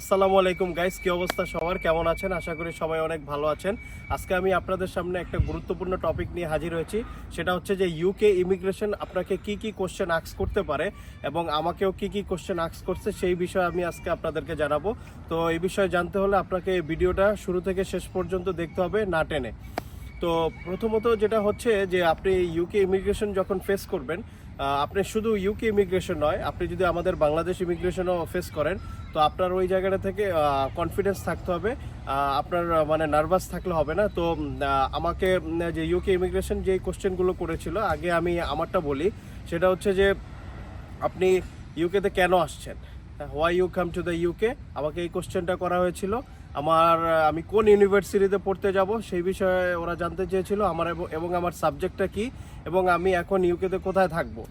আসসালামু আলাইকুম গাইস, কি অবস্থা সবার? কেমন আছেন? আশা করি সবাই অনেক ভালো আছেন। আজকে আমি আপনাদের সামনে একটা গুরুত্বপূর্ণ টপিক নিয়ে হাজির হয়েছি। সেটা হচ্ছে যে ইউকে ইমিগ্রেশন আপনাকে কি কি কোশ্চেন আস্ক করতে পারে এবং আমাকেও কি কি কোশ্চেন আস্ক করছে সেই বিষয়ে আমি আজকে আপনাদেরকে জানাবো। তো এই বিষয়ে জানতে হলে আপনাকে এই ভিডিওটা শুরু থেকে শেষ পর্যন্ত দেখতে হবে, না টেনে। তো প্রথমত যেটা হচ্ছে যে আপনি ইউকে ইমিগ্রেশন যখন ফেস করবেন, আপনি শুধু ইউকে ইমিগ্রেশন নয়, আপনি যদি আমাদের বাংলাদেশ ইমিগ্রেশনও ফেস করেন, তো আপনার ওই জায়গাটা থেকে কনফিডেন্স থাকতে হবে। আপনার মানে নার্ভাস থাকলে হবে না। তো আমাকে যে ইউকে ইমিগ্রেশন যে কোশ্চেনগুলো করেছিল, আগে আমি আমারটা বলি। সেটা হচ্ছে যে আপনি ইউকেতে কেন আসছেন, why you come to the UK, আমাকে এই কোশ্চেনটা করা হয়েছিল। আমি কোন ইউনিভার্সিটিতে পড়তে যাব সেই বিষয়ে ওরা জানতে চেয়েছিল, আমার এবং আমার সাবজেক্টটা কি, এবং আমি এখন ইউকেতে কোথায় থাকবো।